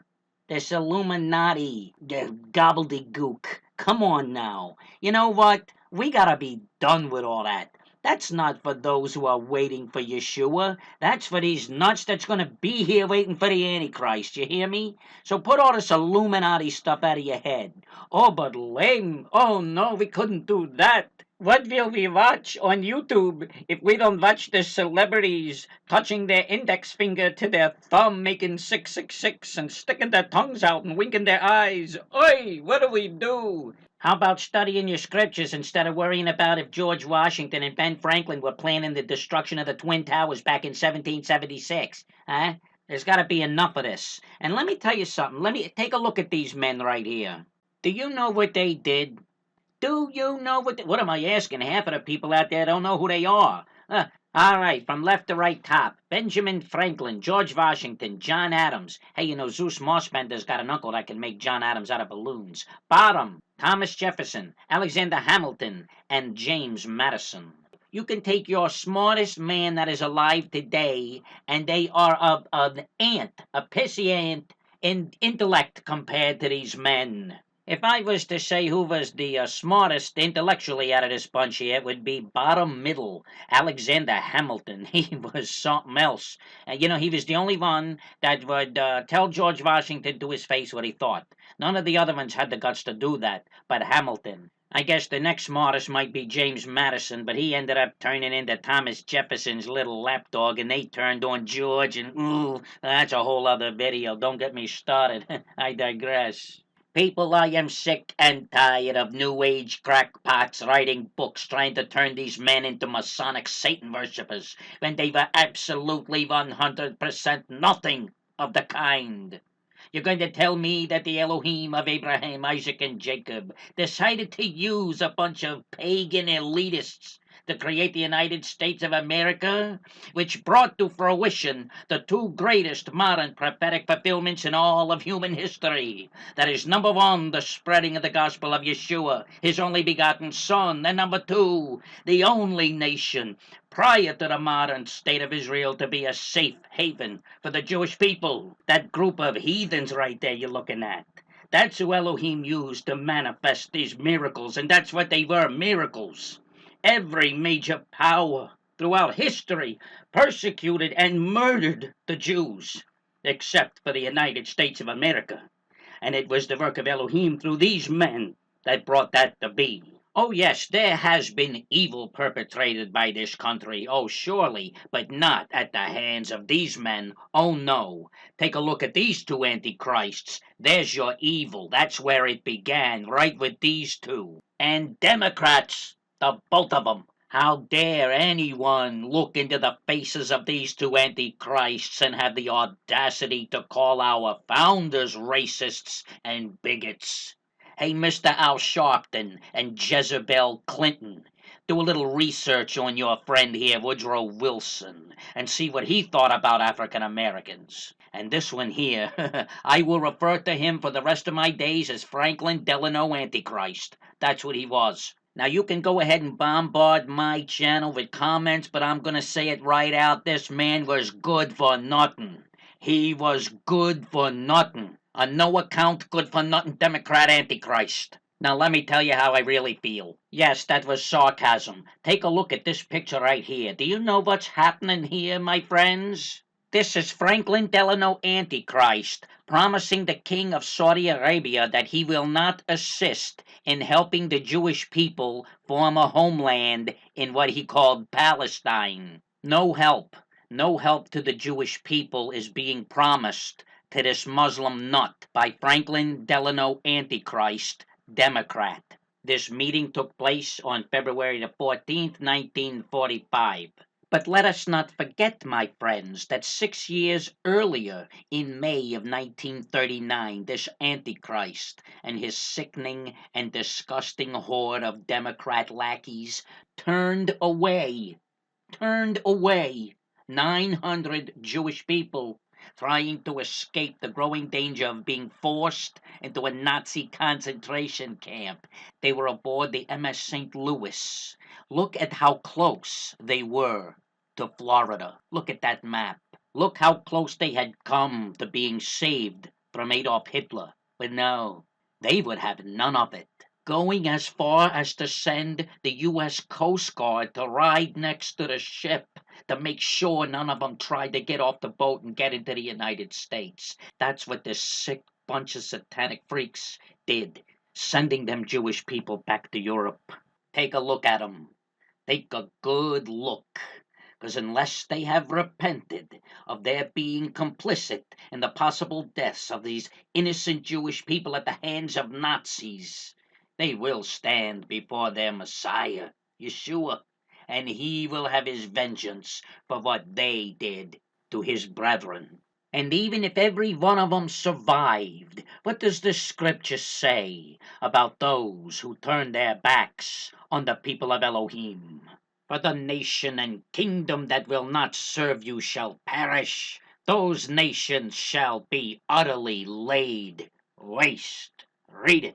This Illuminati gobbledygook. Come on now. You know what? We gotta be done with all that. That's not for those who are waiting for Yeshua. That's for these nuts that's going to be here waiting for the Antichrist. You hear me? So put all this Illuminati stuff out of your head. Oh, but lame. Oh, no, we couldn't do that. What will we watch on YouTube if we don't watch the celebrities touching their index finger to their thumb, making 666 and sticking their tongues out and winking their eyes? Oi, what do we do? How about studying your scriptures instead of worrying about if George Washington and Ben Franklin were planning the destruction of the Twin Towers back in 1776? Huh? There's got to be enough of this. And let me tell you something. Let me take a look at these men right here. Do you know what they did? Do you know what am I asking? Half of the people out there don't know who they are. All right, from left to right top. Benjamin Franklin, George Washington, John Adams. Hey, you know, Zeus Mossbender's got an uncle that can make John Adams out of balloons. Bottom, Thomas Jefferson, Alexander Hamilton, and James Madison. You can take your smartest man that is alive today, and they are of an ant, a pissy ant, in intellect compared to these men. If I was to say who was the smartest intellectually out of this bunch here, it would be bottom middle, Alexander Hamilton. He was something else. And, he was the only one that would tell George Washington to his face what he thought. None of the other ones had the guts to do that, but Hamilton. I guess the next smartest might be James Madison, but he ended up turning into Thomas Jefferson's little lapdog, and they turned on George, and that's a whole other video. Don't get me started. I digress. People, I am sick and tired of New Age crackpots writing books trying to turn these men into Masonic Satan worshippers when they were absolutely 100% nothing of the kind. You're going to tell me that the Elohim of Abraham, Isaac, and Jacob decided to use a bunch of pagan elitists to create the United States of America, which brought to fruition the two greatest modern prophetic fulfillments in all of human history. That is, number one, the spreading of the gospel of Yeshua, his only begotten Son, and number two, the only nation prior to the modern state of Israel to be a safe haven for the Jewish people. That group of heathens right there you're looking at. That's who Elohim used to manifest these miracles, and that's what they were, miracles. Every major power throughout history persecuted and murdered the Jews, except for the United States of America. And it was the work of Elohim through these men that brought that to be. Oh yes, there has been evil perpetrated by this country, oh surely, but not at the hands of these men, oh no. Take a look at these two antichrists. There's your evil, that's where it began, right with these two. And Democrats, the both of them. How dare anyone look into the faces of these two antichrists and have the audacity to call our founders racists and bigots? Hey, Mr. Al Sharpton and Jezebel Clinton, do a little research on your friend here, Woodrow Wilson, and see what he thought about African Americans. And this one here, I will refer to him for the rest of my days as Franklin Delano Antichrist. That's what he was. Now, you can go ahead and bombard my channel with comments, but I'm going to say it right out. This man was good for nothing. He was good for nothing. A no-account, good-for-nothing Democrat Antichrist. Now, let me tell you how I really feel. Yes, that was sarcasm. Take a look at this picture right here. Do you know what's happening here, my friends? This is Franklin Delano Antichrist promising the king of Saudi Arabia that he will not assist in helping the Jewish people form a homeland in what he called Palestine. No help to the Jewish people is being promised to this Muslim nut by Franklin Delano Antichrist, Democrat. This meeting took place on February the 14th, 1945. But let us not forget, my friends, that 6 years earlier, in May of 1939, this Antichrist and his sickening and disgusting horde of Democrat lackeys turned away 900 Jewish people trying to escape the growing danger of being forced into a Nazi concentration camp. They were aboard the MS St. Louis. Look at how close they were to Florida. Look at that map. Look how close they had come to being saved from Adolf Hitler. But no, they would have none of it. Going as far as to send the U.S. Coast Guard to ride next to the ship to make sure none of them tried to get off the boat and get into the United States. That's what this sick bunch of satanic freaks did, sending them Jewish people back to Europe. Take a look at them. Take a good look. Because unless they have repented of their being complicit in the possible deaths of these innocent Jewish people at the hands of Nazis, they will stand before their Messiah, Yeshua, and he will have his vengeance for what they did to his brethren. And even if every one of them survived, what does the scripture say about those who turn their backs on the people of Elohim? For the nation and kingdom that will not serve you shall perish. Those nations shall be utterly laid waste. Read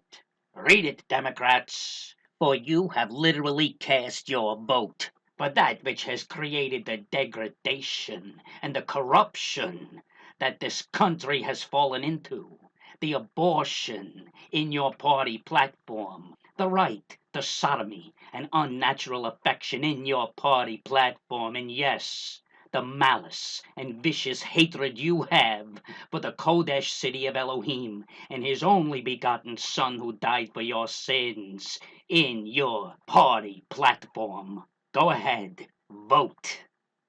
it, Democrats. For you have literally cast your vote for that which has created the degradation and the corruption that this country has fallen into. the abortion in your party platform, the right to sodomy and unnatural affection in your party platform, and yes, the malice and vicious hatred you have for the Kodesh city of Elohim and his only begotten Son who died for your sins in your party platform. Go ahead, vote.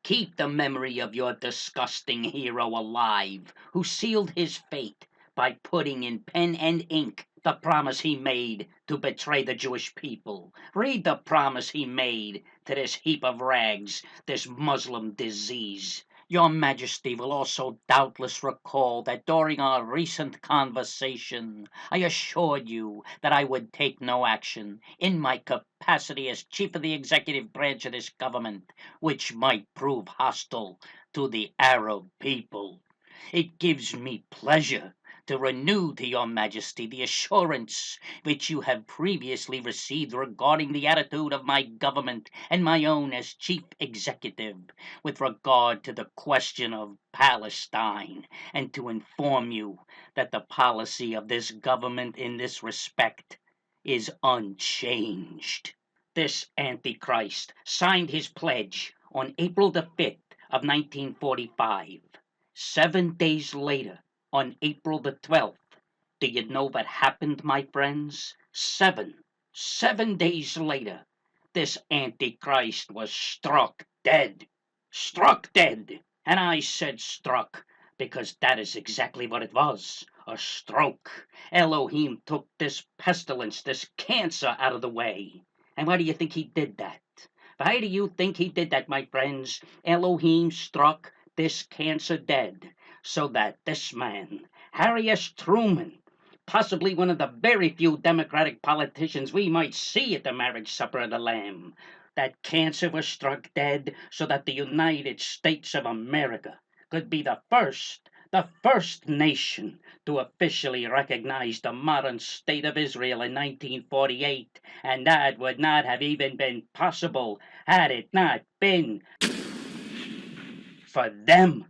Keep the memory of your disgusting hero alive, who sealed his fate by putting in pen and ink the promise he made to betray the Jewish people. Read the promise he made to this heap of rags, this Muslim disease. Your Majesty will also doubtless recall that during our recent conversation, I assured you that I would take no action in my capacity as Chief of the Executive Branch of this government, which might prove hostile to the Arab people. It gives me pleasure to renew to your Majesty the assurance which you have previously received regarding the attitude of my government and my own as Chief Executive with regard to the question of Palestine, and to inform you that the policy of this government in this respect is unchanged. This Antichrist signed his pledge on April the 5th of 1945. 7 days later, on April the 12th, do you know what happened, my friends? 7 days later, this Antichrist was struck dead. Struck dead. And I said struck because that is exactly what it was, a stroke. Elohim took this pestilence, this cancer out of the way. And why do you think he did that? Why do you think he did that, my friends? Elohim struck this cancer dead so that this man, Harry S. Truman, possibly one of the very few Democratic politicians we might see at the marriage supper of the Lamb, that cancer was struck dead so that the United States of America could be the first nation to officially recognize the modern state of Israel in 1948, and that would not have even been possible had it not been for them.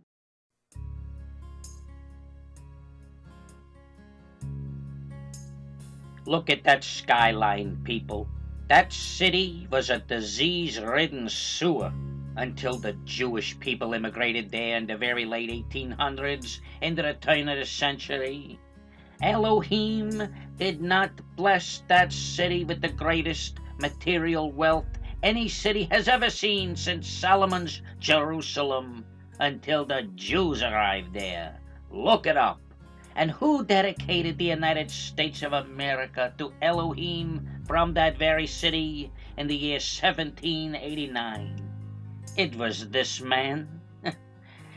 Look at that skyline, people. That city was a disease-ridden sewer until the Jewish people immigrated there in the very late 1800s, into the turn of the century. Elohim did not bless that city with the greatest material wealth any city has ever seen since Solomon's Jerusalem until the Jews arrived there. Look it up. And who dedicated the United States of America to Elohim from that very city in the year 1789? It was this man.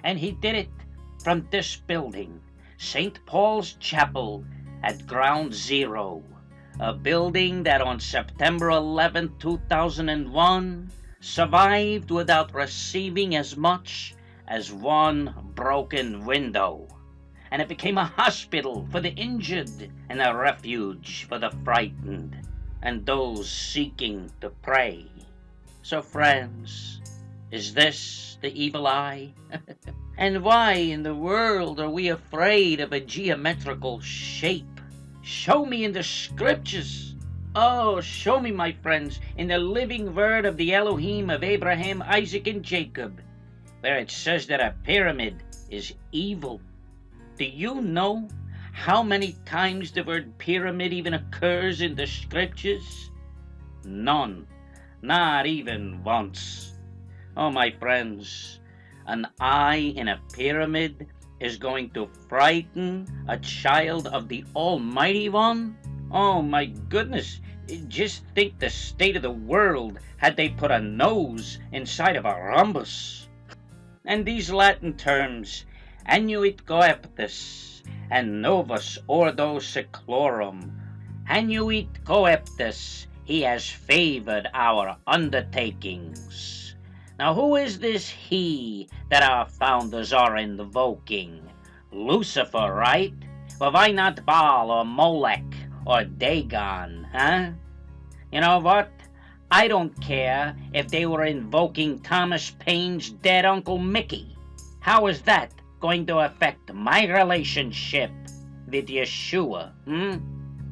And he did it from this building, St. Paul's Chapel at Ground Zero, a building that on September 11, 2001, survived without receiving as much as one broken window. And it became a hospital for the injured and a refuge for the frightened and those seeking to pray. So, friends, is this the evil eye? And why in the world are we afraid of a geometrical shape? Show me in the scriptures. Oh, show me, my friends, in the living word of the Elohim of Abraham, Isaac, and Jacob, where it says that a pyramid is evil. Do you know how many times the word pyramid even occurs in the scriptures? None. Not even once. Oh, my friends, an eye in a pyramid is going to frighten a child of the Almighty One? Oh, my goodness. Just think the state of the world had they put a nose inside of a rhombus. And these Latin terms, annuit coeptus and novus ordo seclorum. Annuit coeptus, he has favored our undertakings. Now, who is this he that our founders are invoking? Lucifer, right? Well, why not Baal or Molech or Dagon, huh? You know what? I don't care if they were invoking Thomas Paine's dead Uncle Mickey. How is that going to affect my relationship with Yeshua,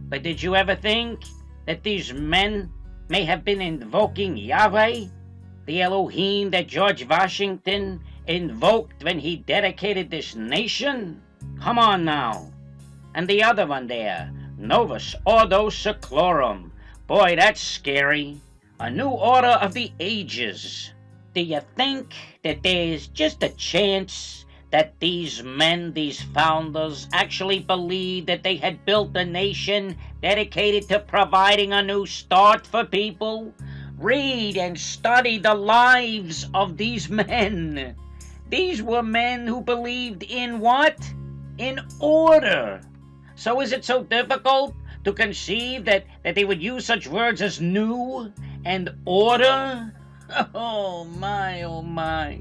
But did you ever think that these men may have been invoking Yahweh, the Elohim that George Washington invoked when he dedicated this nation? Come on now. And the other one there, Novus Ordo Seclorum. Boy, that's scary. A new order of the ages. Do you think that there's just a chance that these men, these founders, actually believed that they had built a nation dedicated to providing a new start for people? Read and study the lives of these men. These were men who believed in what? In order. So is it so difficult to conceive that they would use such words as new and order? Oh my, oh my.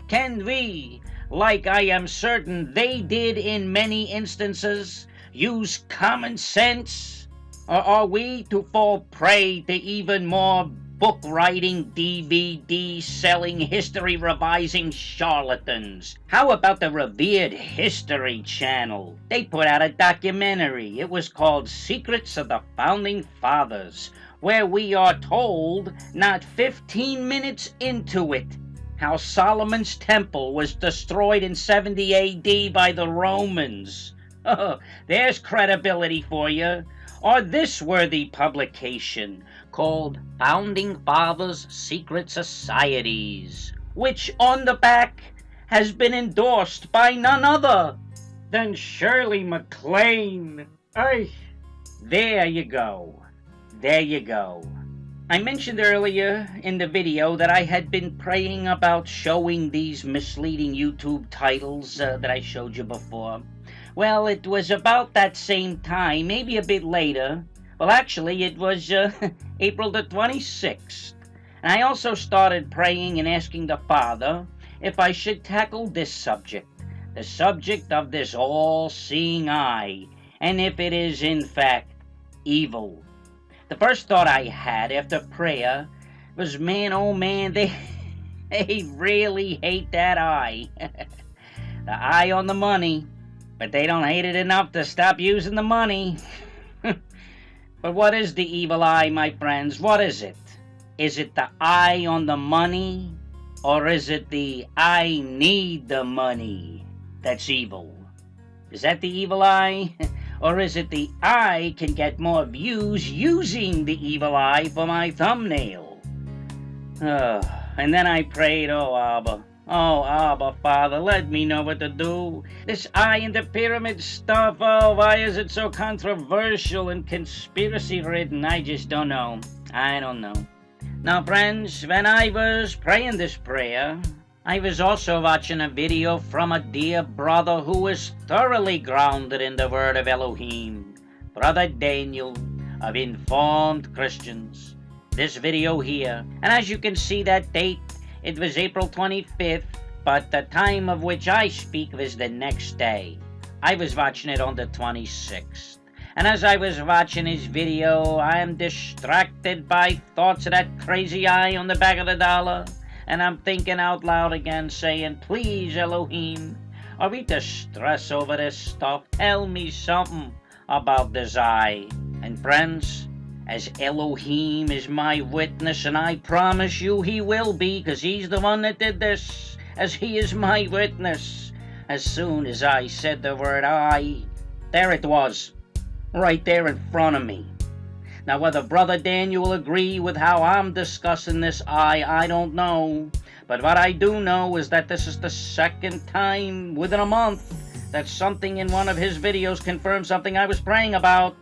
Can we, like I am certain they did in many instances, use common sense? Or are we to fall prey to even more book-writing, DVD-selling, history-revising charlatans? How about the revered History Channel? They put out a documentary. It was called Secrets of the Founding Fathers, where we are told, not 15 minutes into it, how Solomon's temple was destroyed in 70 A.D. by the Romans. Oh, there's credibility for you. Or this worthy publication called Founding Fathers Secret Societies, which on the back has been endorsed by none other than Shirley MacLaine. Ay, there you go. There you go. I mentioned earlier in the video that I had been praying about showing these misleading YouTube titles that I showed you before. Well, it was about that same time, maybe a bit later. Well, actually, it was April the 26th. And I also started praying and asking the Father if I should tackle this subject, the subject of this all-seeing eye, and if it is, in fact, evil. The first thought I had after prayer was, man, oh man, they really hate that eye. The eye on the money. But they don't hate it enough to stop using the money. But what is the evil eye, my friends? What is it? Is it the eye on the money? Or is it the I need the money that's evil? Is that the evil eye? Or is it the I can get more views using the evil eye for my thumbnail? And then I prayed, oh Abba, Father, let me know what to do. This eye in the pyramid stuff, oh, why is it so controversial and conspiracy-ridden? I just don't know. I don't know. Now, friends, when I was praying this prayer, I was also watching a video from a dear brother who is thoroughly grounded in the word of Elohim, Brother Daniel of Informed Christians. This video here, and as you can see that date, it was April 25th, but the time of which I speak was the next day. I was watching it on the 26th. And as I was watching his video, I am distracted by thoughts of that crazy eye on the back of the dollar. And I'm thinking out loud again, saying, please, Elohim, are we to stress over this stuff? Tell me something about this eye. And friends, as Elohim is my witness, and I promise you he will be, because he's the one that did this, as he is my witness. As soon as I said the word I, there it was, right there in front of me. Now, whether Brother Daniel will agree with how I'm discussing this I don't know. But what I do know is that this is the second time within a month that something in one of his videos confirmed something I was praying about.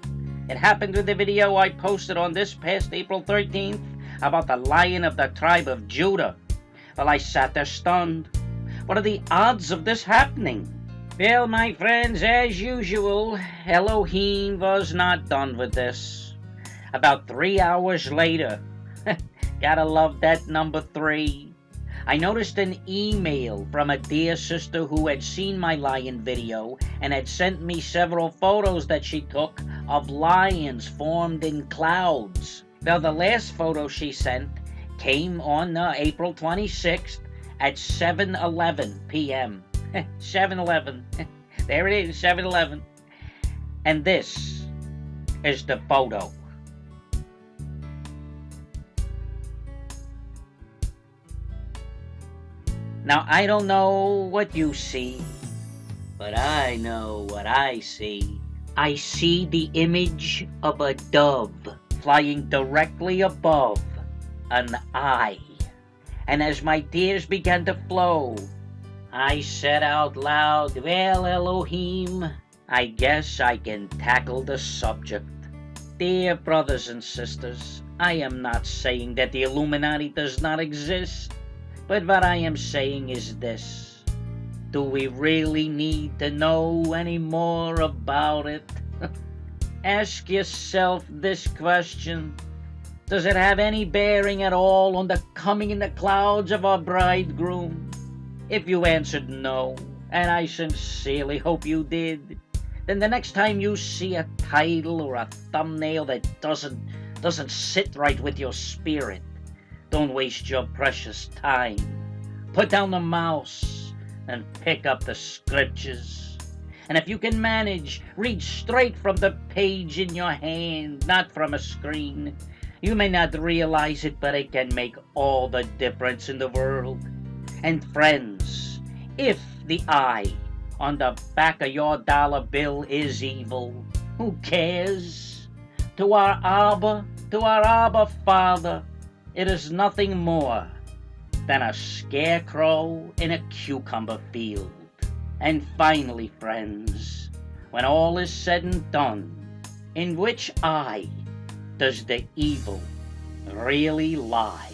It happened with the video I posted on this past April 13th about the Lion of the tribe of Judah. Well, I sat there stunned. What are the odds of this happening? Well, my friends, as usual, Elohim was not done with this. About 3 hours later, gotta love that number 3, I noticed an email from a dear sister who had seen my lion video and had sent me several photos that she took of lions formed in clouds. Well, the last photo she sent came on April 26th at 7:11 p.m. 7:11. There it is, 7:11. And this is the photo. Now, I don't know what you see, but I know what I see. I see the image of a dove flying directly above an eye. And as my tears began to flow, I said out loud, well, Elohim, I guess I can tackle the subject. Dear brothers and sisters, I am not saying that the Illuminati does not exist, but what I am saying is this. Do we really need to know any more about it? Ask yourself this question. Does it have any bearing at all on the coming in the clouds of our bridegroom? If you answered no, and I sincerely hope you did, then the next time you see a title or a thumbnail that doesn't sit right with your spirit, don't waste your precious time. Put down the mouse and pick up the scriptures. And if you can manage, read straight from the page in your hand, not from a screen. You may not realize it, but it can make all the difference in the world. And friends, if the eye on the back of your dollar bill is evil, who cares? To our Abba Father, it is nothing more than a scarecrow in a cucumber field. And finally, friends, when all is said and done, in which eye does the evil really lie?